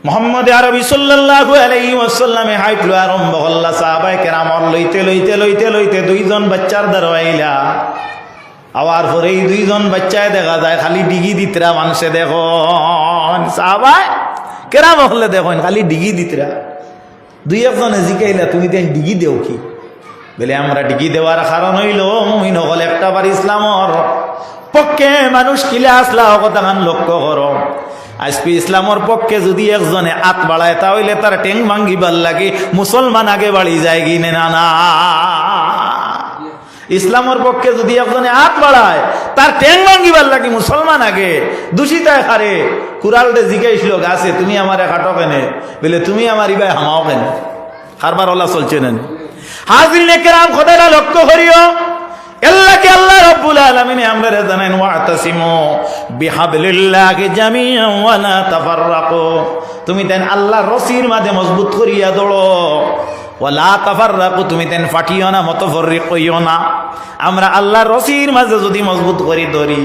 মুহাম্মদ আরবি সাল্লাল্লাহু আলাইহি ওয়াসাল্লামে হাইটলো আরম্ভ হল্লা সাহাবায়ে কেরামর লইতে লইতে লইতে লইতে দুইজন বাচ্চার দাঁড়াইলা আওয়ার পরে এই দুইজন বাচ্চায় দেখা যায় খালি ডিগি দিতরা মানুষে দেখো সাহাবায়ে কেরাম হলে দেখুন খালি ডিগি দিতরা দুই একজনে জিকাইলা তুমি দেন ডিগি দেও কি বলে আমরা ডিগি দেওয়ার কারণ হইল মুমিন হল একটা বার ইসলামর পক্ষে মানুষ কিলা আসলা কথা গান লক্ষ্য করো আজকে ইসলামর পক্ষে যদি একজনে হাত বাড়ায় তাহলে তার টেং ভাঙ্গিবার লাগে মুসলমান আগে বাড়ি যায় কি না না ইসলামর পক্ষে যদি একজনে হাত বাড়ায় তার টেং ভাঙ্গিবার লাগে মুসলমান আগে দূষিতায় হারে কুরালতে জিজ্ঞাসল গাছে তুমি আমারে কাটো কেনে বলে তুমি আমার ইবাই হামাও কেন হারবার ওলা চলছে না হাজির কেরাম খোদারা লক্ষ্য করিও আল্লাহকে আল্লাহ রাব্বুল আলামিন আমরা জানেন ওয়াতাসিমু বিহাবলিল্লাহি জামিআন ওয়া লা তাফাররাকু তুমি দেন আল্লাহর রশির মাঝে মজবুত করিয়া দৌড়ো ওয়া লা তাফাররাকু তুমি দেন ফাটিও না মুতাফাররিক হইও না আমরা আল্লাহর রশির মাঝে যদি মজবুত করি ধরি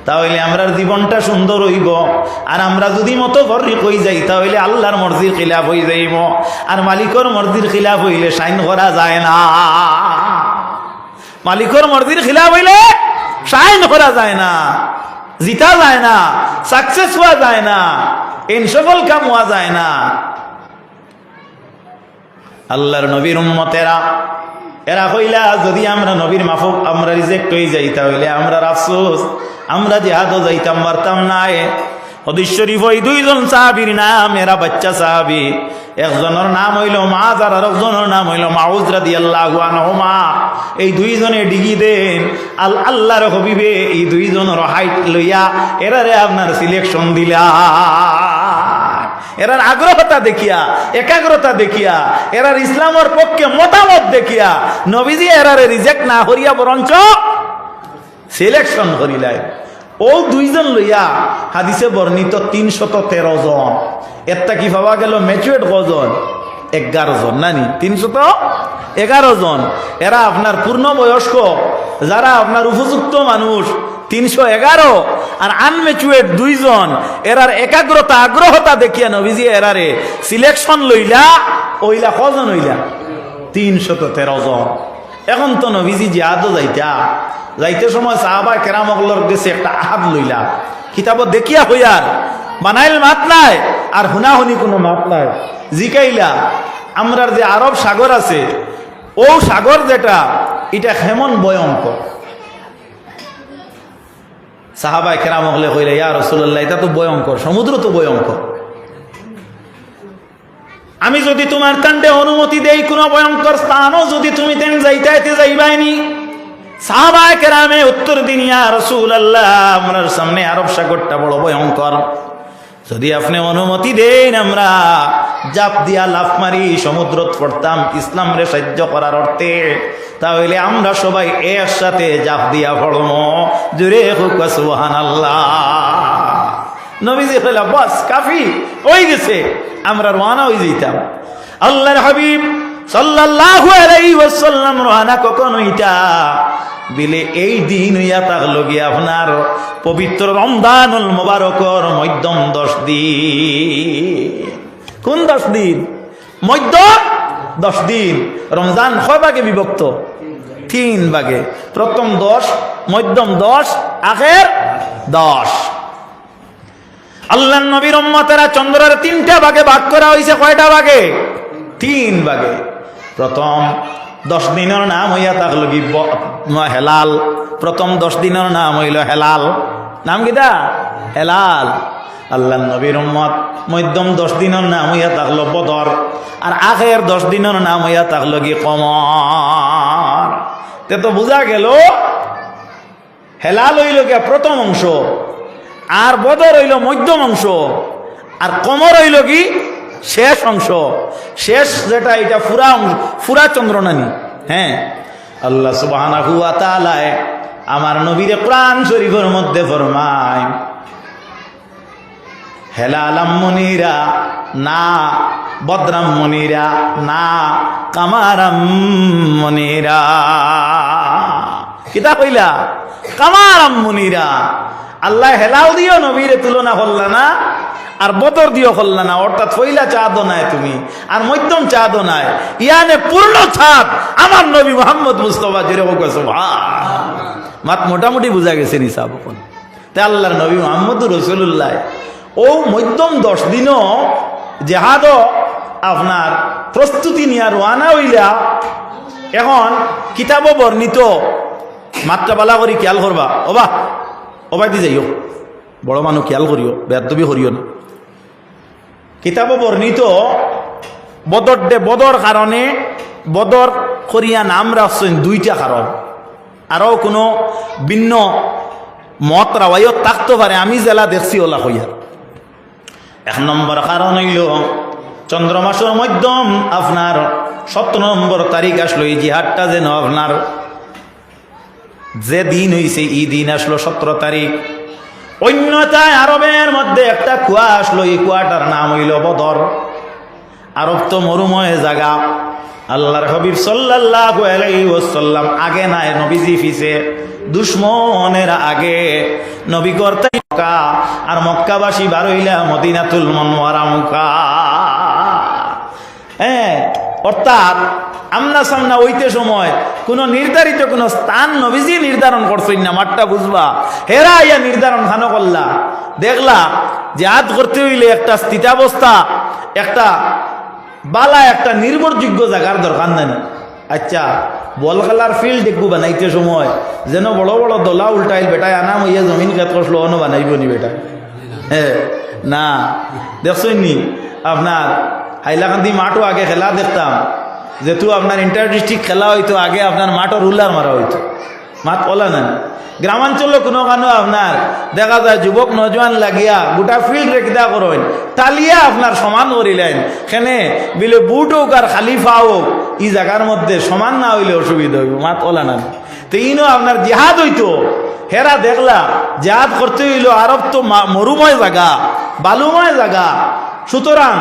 তাহলে আমরার জীবনটা সুন্দর হইব আর আমরা যদি মুতাফাররিক হই যাই তাহলে আল্লাহর মর্জির খিলাফ হই যাইব আর মালিকের মর্জির খিলাফ হইলে শাইন করা যায় না মালিকর মর্জির খিলাফ হইলে শাইন করা যায় না জিতা যায় না সাকসেস হওয়া যায় না ইনসফল কাম হওয়া যায় না আল্লাহর নবীর উম্মতেরা এরা কইলা যদি আমরা নবীর মাফক আমরা রিজেক্ট হয়ে যাই তাহলে আমরা আফসোস আমরা জিহাদও যাইতাম পারতাম না হাদিস শরীফ ওই দুইজন সাহাবীর নাম এরা বাচ্চা সাহাবী একজনের নাম হইল মুআয আর আরেকজনের নাম হইল মাউজ রাদিয়াল্লাহু আনহুমা এই দুইজনে ডিগি দেন আল্লাহর হাবিবে এই দুইজনের হাইট লইয়া এরারে আপনার সিলেকশন দিলা এরার আগ্রহতা দেখিয়া একাগ্রতা দেখিয়া এরার ইসলামের পক্ষে মতামত দেখিয়া নবীজি এরারে রিজেক্ট না করিয়া বরঞ্চ সিলেকশন করিলাই ও দুইজন লইয়া হাদিসে বর্ণিত 313 জন একটা কি ভাবা গেল ম্যাচুয়ার্ড কজন 11 জন নানি 311 জন এরা আপনার পূর্ণ বয়স্ক যারা আপনার উপযুক্ত মানুষ 311 আর আনম্যাচুয়ার্ড দুইজন এরার একাগ্রতা আগ্রহতা দেখিয়া নবীজি এরারে সিলেকশন লইলা ওইলা কজন হইলা 313 জন এখন তো নবীজি জিহাদও যাইতে সময় সাহাবা কেরামগুলোর দেশে একটা আহাদ লইলা কিতাবত দেখিয়া হইয়ার বানাইল মাত নাই আর হুনাহুনি কোনো মাত নাই জিকাইলা আমরার যে আরব সাগর আছে ও সাগর যেটা এটা কেমন ভয়ঙ্কর সাহাবা কেরামগুলো কইলে ইয়া রাসূলুল্লাহ এটা তো ভয়ঙ্কর সমুদ্র তো ভয়ঙ্কর আমি যদি তোমার কাণ্ডে অনুমতি দেই কোন ভয়ঙ্কর স্থানও যদি তুমি তেন যাইতে যাইবাইনি সাহাবায়ে কেরামে উত্তর দিন ইয়া রাসূলুল্লাহ আমরার সামনে আরব সাগরটা বড় ভয়ঙ্কর যদি আপনি অনুমতি দেন আমরা জাপ দিয়া লাফ মারি সমুদ্রত পড়তাম ইসলাম রে সাহায্য করার অর্থে তাহলে আমরা সবাই একসাথে জাপ দিয়া পড়বো জোরে হোক সুবহানাল্লাহ নবীজি কইলা বাস কাফি হয়ে গেছে আমরা রওনা হয়ে যাইতাম আল্লাহর হাবিব সাল্লাল্লাহু আলাইহি ওয়াসাল্লাম রওনা কখন হইতা বিলে এই দিন হইয়া থাকলো গিয়ে আপনার পবিত্র রমজানুল মুবারকর মধ্যম 10 দিন কোন 10 দিন মধ্য 10 দিন রমজান কয় ভাগে বিভক্ত 3 ভাগে প্রথম 10 মধ্যম 10 আখের 10 আল্লাহর নবীর উম্মতেরা চন্দ্রের 3টা ভাগে ভাগ করা হইছে কয়টা ভাগে 3 ভাগে প্রথম 10 দিনের নাম হইয়া থাকলো কি হেলাল প্রথম 10 দিনের নাম হইল হেলাল নাম কিটা হেলাল আল্লাহর নবীর উম্মত মধ্যম 10 দিনের নাম হইয়া থাকলো বদর আর আখের 10 দিনের নাম হইয়া থাকলো কি কমর তে তো বোঝা গেল হেলাল হইল কি প্রথম অংশ আর বদর হইল মধ্যম অংশ আর কমর হইল কি শেষ অংশ শেষ যেটা এটা ফুরা চন্দ্রনানি হ্যাঁ আল্লাহ সুবহানাহু ওয়া তাআলা আমার নবীর কোরআন শরীফের মধ্যে ফরমায় হেলালাম মনিরা না বদরাম মনিরা না কামারাম মনিরা কিতা কইলা কামারাম মনিরা আল্লাহ হেলাও দিও নবীরে তুলনা করলা না আর বদর দিও করলা না, অর্থাৎ ফইলা চাঁদও নাই তুমি আর মধ্যম চাঁদও নাই, ইয়ানে পূর্ণ ছাদ আমার নবী মোহাম্মদ মুস্তফা যেরকম কেছো মাত মোটামুটি বুঝা গেছে নিসাব এখন। তাই আল্লাহর নবী মোহাম্মদ রসুল্লাহ ও মধ্যম 10 দিনও জেহাদও আপনার প্রস্তুতি নিয়ে রওনা হইলা। এখন কিতাবও বর্ণিত, মাত্রা বালা করি খেয়াল করবা, ওবাই দি যাইও, বড় মানুষ খেয়াল করিও, বেদবি করিও না। কিতাবও বর্ণিত বদর কারণে বদর করিয়া নাম রাখছেন 2টা কারণ, আরও কোনো ভিন্ন মত রাওয়াইও থাকতে পারে, আমি জেলা দেখছি ওলা হইয়া। 1 নম্বর কারণ হইল চন্দ্রমাসের মধ্যম আপনার 17 নম্বর তারিখ আসলো, এই জিহাদটা যেন আপনার যে দিন হইছে এই দিন আসলো 17 তারিখ। অন্যথায় আরবের মধ্যে একটা কুয়া আসলো, এই কুয়াটার নাম হইল বদর। আরব তো মরুময় জায়গা, আল্লাহর হাবিব সাল্লাল্লাহু আলাইহি ওয়াসাল্লাম আগে নাই, নবীজি ফিসে দুশ্মনের আগে নবী করতে মক্কা, আর মক্কাবাসী বার হইলা মদিনাতুল মুনাওয়ারা মুকা। অর্থাৎ আমনা সামনা হইতে সময় কোনো নির্ধারিত কোনো স্থান নবীজি নির্ধারণ করছেন না, মাঠটা বুঝবা। হেরা ইয়া নির্ধারণ খানো করলা, দেখলা যে আজ করতে হইলে একটা স্থিতাবস্থা, একটা বালা, একটা নির্ভরযোগ্য জায়গার দরকার নেই। আচ্ছা, বল খেলার ফিল্ড একটু বানাইতে সময় যেন বড় বড় দোলা উল্টাইল বেটায় আনাম হইয়া জমিন খেত কষলো অন্য বানাইব নি বেটা? না, দেখছেন নি আপনার হাইলাকান্দি মাঠও আগে খেলা দেখতাম, যেহেতু আপনার ইন্টার ডিস্ট্রিক্ট খেলা হইতো, আগে আপনার মাঠও রুলার মারা হইতো, মাঠ ওলা নেন। গ্রামাঞ্চলে কোনো কানো আপনার দেখা যায় যুবক নজওয়ান লাগিয়া গোটা ফিল্ড রেখিদা করেন, টালিয়া আপনার সমান করিলেন, সেনে বিলে বুট হোক আর খালিফা হোক, ই জায়গার মধ্যে সমান না হইলে অসুবিধা হইব, মাঠ ওলা নেন। তো ইনো আপনার জিহাদ হইতো, হেরা দেখলা জিহাদ করতে হইল, আরব তো মরুময় জায়গা, বালুময় জায়গা, সুতরাং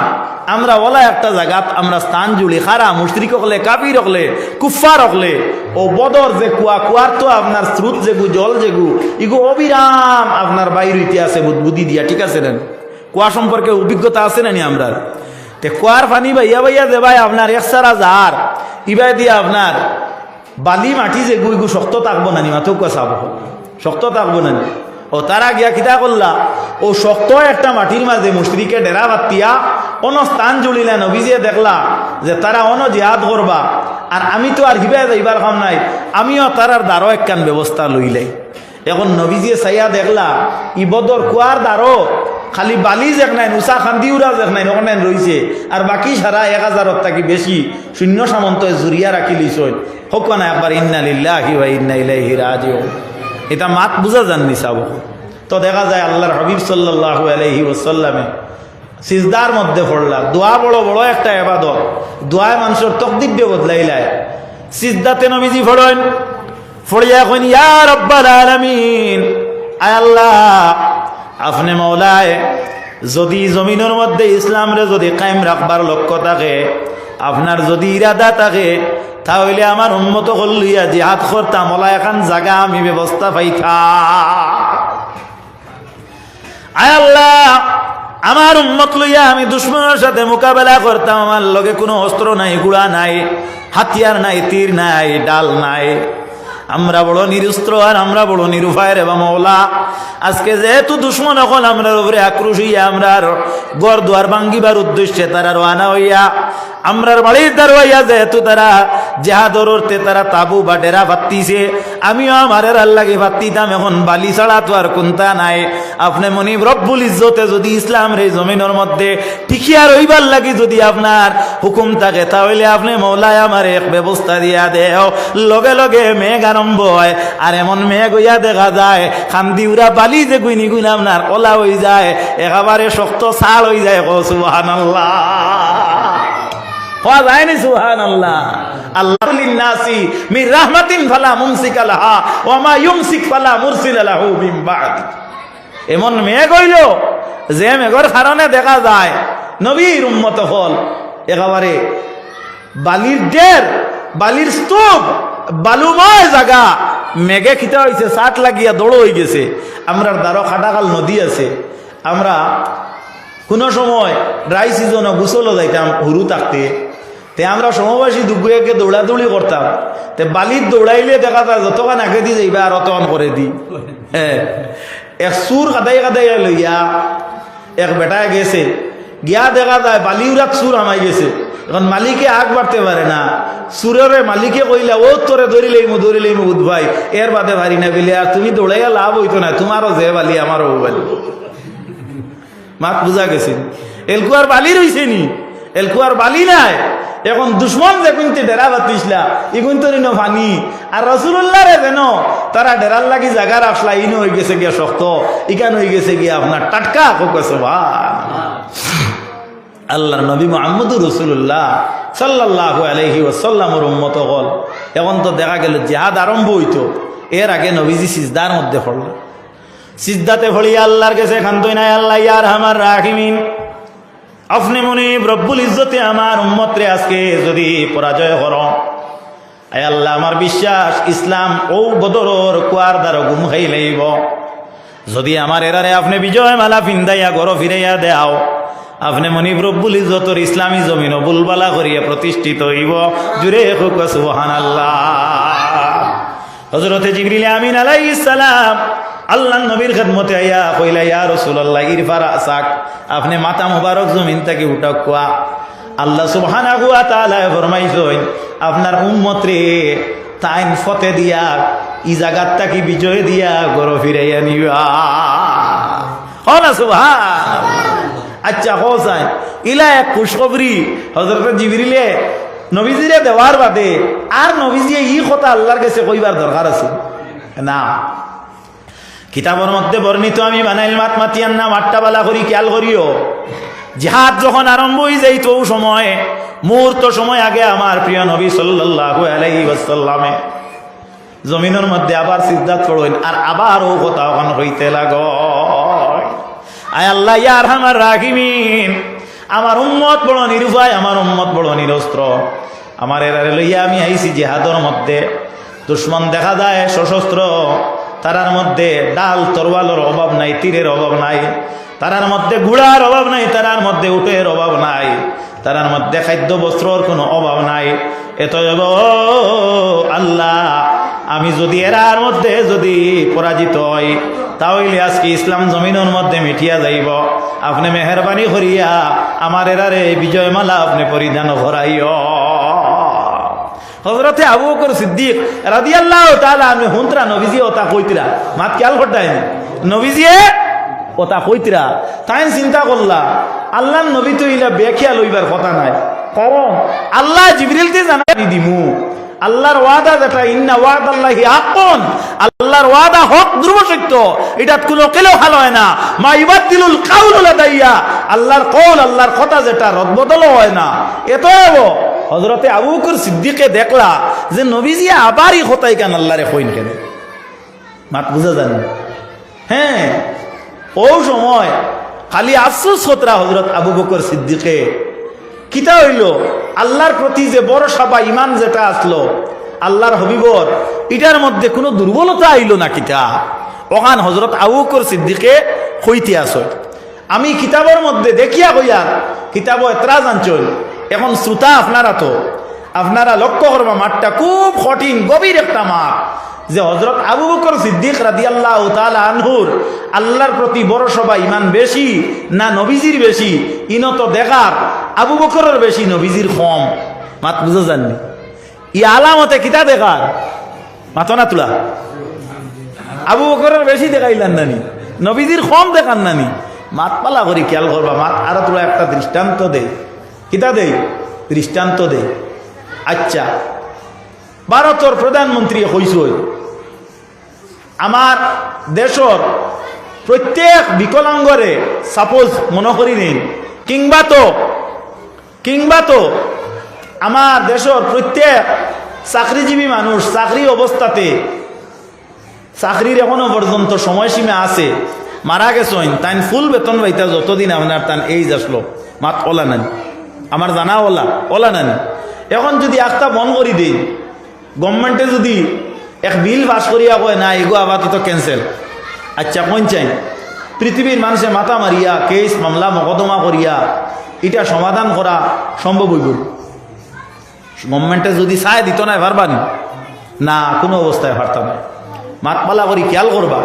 আমরা ওলা একটা জায়গাত আমরা স্থান জুড়ি খারা মুশরিক হলে, কাফির হলে, কুফার হলে, ও বদর যে কুয়ার তো আপনার স্রোত যেগু, জল যেগু, ইগু অবিরাম আপনার বাইর হইতে আছে বুদ্ধি দিয়া, ঠিক আছে না? কুয়া সম্পর্কে অভিজ্ঞতা আছে না নি আমরা? তে কুয়ার পানি বাইয়া যে ভাই আপনার 1,000 ইবাই দিয়ে আপনার বালি মাটি যেগু, ইগু শক্ত থাকবো না নি? মাথো কুয়া চাব শক্ত থাকবো না নি? ও তারা গিয়া কিতা করলা, ও শক্ত একটা মাটির মাঝে মুশরিকে ডেরা বাতিয়া অন স্থান জুড়িলে, নবীজে দেখলা যে তারা অন জিহাদ করবা, আর আমি তো আর হিবাই যাইবার কাম নাই, আমিও তারার দ্বারো একখান ব্যবস্থা লইলাই। এখন নবীজে চাইয়া দেখলা ই বদর কুয়ার দ্বারো খালি বালি যেক নাই, উষা খান্দিউরা যেক নাই, ওখানে রয়েছে, আর বাকি সারা 1000 থাকি বেশি শূন্য সামন্ত জুরিয়া রাখি লিছই হোক না একবার ইন্না লিল্লাহি ওয়া ইন্না ইলাইহি রাজিউন। এটা মাত বুঝা যাননি চাব। তো দেখা যায় আল্লাহর হাবিব সাল্লাল্লাহু আলাইহি ওয়াসাল্লামে সিজদার মধ্যে পড়লা, দোয়া বড় বড় একটা ইবাদত, দোয়ায় মানুষের তকদির বদলাইলায়। সিজদাতে নবীজি পড়েন, পড়িয়া কইন ইয়া রাব্বাল আলামিন, আয় আল্লাহ আপনি মওলায়, যদি জমিনের মধ্যে ইসলামরে যদি কায়েম রাখবার লক্ষ্য থাকে, আপনার যদি ইরাদা থাকে, তাহলে আমার উম্মত হলিয়া জিহাদ করতাম, ওলা এখন জায়গা আমি ব্যবস্থা পাইতা। আয় আল্লাহ আমার উম্মত লইয়া আমি দুশ্মনের সাথে মোকাবেলা করতাম, আমার লগে কোনো অস্ত্র নাই, গুড়া নাই, হাতিয়ার নাই, তীর নাই, ডাল নাই, আমরা বড় নিরস্ত্র আর আমরা বড় নিরুপায় রে মওলা। আজকে যেহেতু দুশ্মন এখন আমরা উপরে আক্রোশ হইয়া আমরার গড় দুয়ার ভাঙ্গিবার উদ্দেশ্যে তারা রওনা হইয়া, আমরার বাড়ির দ্বার হইয়া যেহেতু তারা জেহাদর অর্থে তারা তাবু বা ডেরা পাতিছে, আমিও আমারের আল্লাহকে পাতিতাম। এখন বালি ছাড়া তো আর কোনটা নাই। আপনি মনিব রব্বুল ইজ্জতে যদি ইসলাম রে জমিনের মধ্যে টিকিয়া রইবার লাগি যদি আপনার হুকুম থাকে, তাহলে আপনি মওলায় আমার এক ব্যবস্থা দিয়া দেও। লগে লগে মেঘ আরম্ভ হয়, আর এমন মেঘ হইয়া দেখা যায় খান্দিউরা বালি যে গুইনি গুইন আপনার কলা হয়ে যায়, একেবারে শক্ত ছাল হয়ে যায়। সুবহানাল্লাহ, হওয়া যায় নি? সুবহানাল্লাহ। আল্লাহু লিন্নাসি মির রাহমাতিন ফালা মুমসিকা লাহা ওয়া মা ইউমসিক ফালা মুরসিলা লাহু মিন বাদ। এমন মেঘ হইল যে মেঘের কারণে দেখা যায় নবীর উম্মত হল একেবারে বালির ঢের, বালির স্তূপ, বালুময় জায়গা, মেঘে খিতা হয়েছে, চাট লাগিয়া দৌড় হয়ে গেছে। আমরার দ্বারো খাটাকাল নদী আছে, আমরা কোনো সময় ড্রাই সিজনও গুছলও যাইতাম হুরু থাকতে, তে আমরা সমবাসী দুগুয়াকে দৌড়াদৌড়ি করতাম, তে বালির দৌড়াইলে দেখা যায় যতক্ষণ আগে দিয়ে যাইবা আর অতক্ষণ করে দি। হ্যাঁ, এক সুর কাদাই কাদাই লইয়া এক বেটায় গেছে, গিয়া দেখা যায় বালিউরাত সুর আমাই গেছে। এখন মালিকে আগ বাড়তে পারে না, সুরের মালিকে কইলা ও তোরে ধরি লইমু বুধ ভাই, এর বাদে ভারি না বলে আর তুমি দৌড়াইয়া লাভ হইতো না, তোমারও যে বালি আমারও বালি। মাত বুঝা গেছে, এলকুয়ার বালি রইছে নি, এলকুয়ার বালি নাই। এখন দুশ্মন যে কিন্তু ডেরা বাতিসলা ইগুন তো নিন ফানি, আর রসুল্লাহ রে যেন তারা ডেরার লাগি জায়গা রাখলা ইনো হয়ে গেছে গিয়া শক্ত, ইকান হয়ে গেছে গিয়া আপনার টাটকা কোকেছে ভাই। আল্লাহর নবী মুহাম্মদুর রাসূলুল্লাহ সাল্লাল্লাহু আলাইহি ওয়াসাল্লামের উম্মত হল। এখন তো দেখা গেল জিহাদ আরম্ভ হইতো, এর আগে নবীজি সিজদার মধ্যে পড়ল। সিজদাতে পড়িয়া আল্লাহর কাছে খান্তই নাই, আল্লাহ ইয়া আরহামার রাহিমিন, আপনি মুনিব রব্বুল ইজ্জতে আমার উম্মত রে আজকে যদি পরাজয় কর, আয় আল্লাহ আমার বিশ্বাস ইসলাম ও বদরর কুয়ার দ্বারা গুম খাই লইব। যদি আমার এরারে আপনি বিজয় মালা ফিন্দাইয়া গড় ফিরাইয়া দেও, আপনি মনিব রব্বুল ইজ্জতর ইসলামী জমিন বুলবালা করিয়া প্রতিষ্ঠিত হইব। জুড়ে হোক সুবহানাল্লাহ। হযরতে জিবরিল আমিন আলাইহিস সালাম আল্লাহ নবীর খেদমতে আইয়া কইলা ইয়া রাসূলুল্লাহ ইরফা রাসাক, আপনি মাথা মুবারক জমিন থেকে উঠাক কোয়া। আল্লাহ সুবহানাহু ওয়া তাআলা ফরমাইছেন আপনার উম্মত রে তাইন ফতে দিয়া ই জায়গার তাকি বিজয় দিয়া গড় ফিরাইয়া নিবা। হনা সুবহান। আচ্ছা হোসাইন ইলা এক খুশখবরি হযরত জিবরিলে নবীজিরে দেওয়ার বাদে আর নবীজিয়ে ই কথা আল্লাহর কাছে কইবার দরকার আছে না। কিতাবের মধ্যে বর্ণিত আমি বানাইল মাত মাতিয়ান না মাট্টা বালা করি খেয়াল করিও। জিহাদ যখন আরম্ভ হয়ে যাইত ওই সময় মুহূর্ত সময় আগে আমার প্রিয় নবী সাল্লাল্লাহু আলাইহি ওয়াসাল্লামে জমিনের মধ্যে আবার সিজদাত পড়েন, আর আবার ও কথা ওখান হইতে লাগো, আয় আল্লাহ ইয়া আরহামার রাহিমিন, আমার উম্মত বড় নিরুপায়, আমার উম্মত বড় নিরস্ত্র, আমার এরারে লইয়া আমি আইছি জিহাদের মধ্যে। দুশ্মন দেখা যায় সশস্ত্র, তারার মধ্যে ডাল তরওয়ালের অভাব নাই, তীরের অভাব নাই, তারার মধ্যে ঘোড়ার অভাব নাই, তারার মধ্যে উটের অভাব নাই, তারার মধ্যে খাদ্য বস্ত্রর কোনো অভাব নাই। এত আল্লাহ আমি যদি এরার মধ্যে যদি পরাজিত হই, তাহলে আজকে ইসলাম জমিনের মধ্যে মিঠিয়া যাইব। আপনি মেহরবানি করিয়া আমার এরারে বিজয়মালা আপনি পরিধান করাইও। হযরতে আবু বকর সিদ্দিক রাদিয়াল্লাহু তাআলা আমি হুনতরা নবীজি ওতা কইতরা মাত খেয়াল করতাইনি, নবীজিয়ে ওতা কইতরা তাই চিন্তা করলা আল্লাহর নবী তো ইলা বেখিয়া লইবার কথা নাই, কারণ আল্লাহ জিবরিলকে জানাই দিমু আল্লাহর ওয়াদা যেটা ইন্না ওয়াদাল্লাহি হাক্কুন, আল্লাহর ওয়াদা হক ধ্রুব সত্য, এটা কোনো কেলেও ভালো হয় না। মা ইবাদদিলুল কাউলু লাদাইয়া, আল্লাহর কওল আল্লাহর কথা যেটা রদবদল হয় না। এতএব হযরতে আবু বকর সিদ্দিকে দেখলা যে নবীজি আবারই কথাই কেন আল্লাহরে কইন কেন, মাত বুঝা জানি। হ্যাঁ, ও সময় খালি আফসোস হতরা হযরত আবু বকর সিদ্দিকে কিতা হইল আল্লাহর প্রতি যে ভরসা বা ইমান যেটা আসলো আল্লাহর হবিবর, এটার মধ্যে কোনো দুর্বলতা আইল না কিতা। ওখান হযরত আবু বকর সিদ্দিকে কইতে আসো, আমি কিতাবের মধ্যে দেখিয়া কইয়ার কিতাব এতরাজ আঞ্চল। এখন শ্রোতা আপনারা তো আপনারা লক্ষ্য করবা মাঠটা খুব কঠিন গভীর একটা মাঠ, যে হযরত আবু বকর সিদ্দিক রাদিয়াল্লাহু তাআলা আনহুর আল্লাহর প্রতি ভরসা বা ইমান বেশি না নবীজির বেশি, ইনত দেখার আবু বকরের বেশি নবীজির কম। মাত বুঝো জাননি ই আলামতে কিতা দেখার মাথা না তুলা, আবু বকরের বেশি দেখাইলেন নানি, নবীজির কম দেখান নানি। মাত পালা করি খেয়াল করবা, মাত আর তোলা একটা দৃষ্টান্ত দে, কিতা দে দৃষ্টান্ত দে। আচ্ছা, ভারতের প্রধানমন্ত্রী কইসই আমার দেশর প্রত্যেক বিকলাঙ্গরে সাপোজ মনে করি নিন, কিংবা তো আমার দেশর প্রত্যেক চাকরিজীবী মানুষ চাকরি অবস্থাতে চাকরির এখনো পর্যন্ত সময়সীমা আছে, মারা গেছেন তাই ফুল বেতন পাইতা যতদিন আপনার তান এই আসলো মাত ওলা নানি, আমার জানা ওলা নানি। এখন যদি একটা বন করি দিই, গভর্নমেন্টে যদি এক বিল পাস করিয়া কয় না এগো আপাতত ক্যান্সেল, আচ্ছা কোন চাই পৃথিবীর মানুষের মাথা মারিয়া কেস মামলা মকদ্দমা করিয়া এটা সমাধান করা সম্ভব হইব? গভর্নমেন্টে যদি চায় দিত না পারবানি না, কোনো অবস্থায় পারতাম না। মাতপালা করি খেয়াল করবা।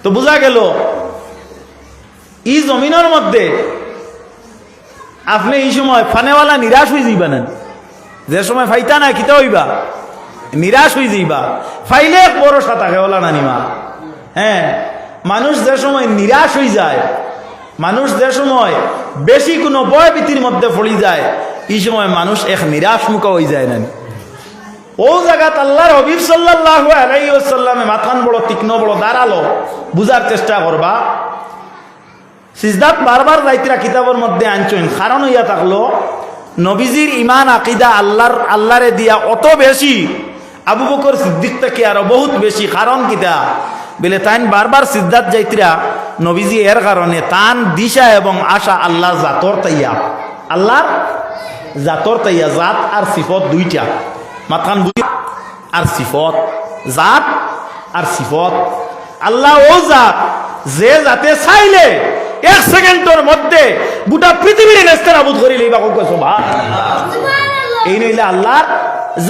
তো বোঝা গেল এই জমিনের মধ্যে আপনি এই সময় ফানেওয়ালা নিরাশ হয়ে যাইবা না, যে সময় ফাইতা না কিতা হইবা নিরাশ হয়ে যাইবা। ফাইলে ভরসা থাকে ওলা নানিমা। হ্যাঁ, মানুষ যে সময় নিরাশ হয়ে যায়, মানুষ যে সময় বেশি কোনো ভয়ভীতির মধ্যে পড়ে যায়, এই সময় মানুষ এক নিরাশ মুখ হয়ে যায় না। ও জায়গাত আল্লাহর হাবিব সাল্লাল্লাহু আলাইহি ওয়াসাল্লামে মাথান বড় তীক্ষ্ণ বড় দাঁড়ালো, বুঝার চেষ্টা করবা। সিজদাত বারবার যাইতরা কিতাবের মধ্যে আনছেন, কারণ হইয়া থাকলো নবীজির ইমান আকিদা আল্লাহরে দিয়া অত বেশি, আবু বকর সিদ্দিক থেকে আরো বহুত বেশি। কারণ কিতা বলে তাইন বারবার সিজদাত যাইতরা নবীজি, এর কারণে তান দিশা এবং আশা আল্লাহ জাতর তাইয়া, আল্লাহর জাতর তাইয়া। জাত আর সিফত দুইটা, মাথান বুঝি আর সিফত, জাত আর সিফত। আল্লাহ ও জাত যে জাতে চাইলে এক সেকেন্ডের মধ্যে গোটা পৃথিবীর নেস্তানাবুদ করি লইবা। এই নইলে আল্লাহর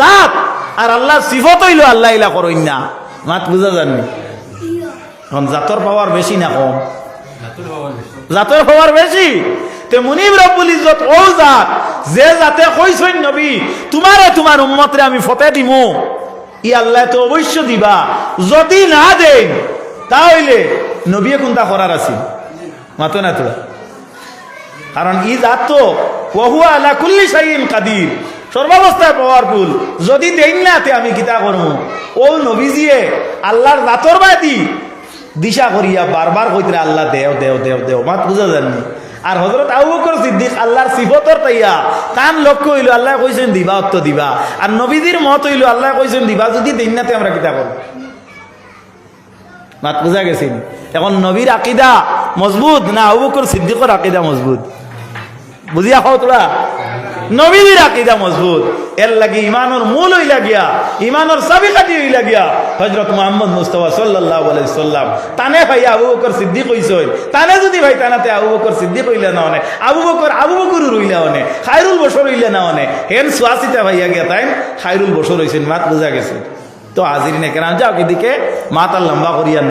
জাত, আর আল্লাহর সিফত হইল আল্লাহ ইলা করইন না। মাত বুঝা জানি এখন জাতর পাওয়ার বেশি না কম? জাতর পাওয়ার বেশি। তে মুনিব রব্বুল ইজ্জত ও জাত যে জাতে কইছেন নবী তোমারে তোমার উম্মতরে আমি ফতে দিমু, ই আল্লাহ তো অবশ্য দিবা। যদি না দেন তাহলে নবী কোনটা করার আছে? মাতো না তো, কারণ ই জাত তো ওহুয়া আলা কুল্লি শাইইন কাদির, সর্বাবস্থায় পাওয়ারফুল। যদি দেন না তে আমি কিতা করবো? ও নবীজিয়ে আল্লাহর জাতর বাদি দিশা করিয়া বারবার কইতরা আল্লাহ দেও দেও দেও দেও। মাত বুঝা জানি। আর হযরত আবু বকর সিদ্দিক আল্লাহর সিফতর তাইয়া তান লক্ষ্য হইল আল্লাহ কইছেন দিবা অত দিবা, আর নবীজির মত হইল আল্লাহ কইছেন দিবা। যদি দেন না তে আমরা কিতা করব? মাত বুঝা গেছেন? এখন নবীর আকিদা মজবুত না আবু বকর সিদ্দিকের আকিদা মজবুত? বুঝিয়া খাও তোরা? নবীর আকিদা মজবুত। এর লাগি ইমানের মূল হইলা গিয়া, ইমানের চাবিকাঠি হইলা গিয়া হযরত মুহাম্মদ মুস্তাফা সাল্লাল্লাহু আলাইহি সাল্লাম তানে ভাই আবু বকর সিদ্দিক হইছই। তানে যদি ভাই তানাতে আবু বকর সিদ্দিক হইলা না অনে, আবু বকর রইলা অনে, খায়রুল বশর হইলা না অনে, হেন সুয়াসিতা ভাইয়া গিয়া তাই খায়রুল বশর হইছেন। মাত বুঝা গেছে? তো হাজিরিনে কেরাম যাও এদিকে মাতাল লম্বা করিয়া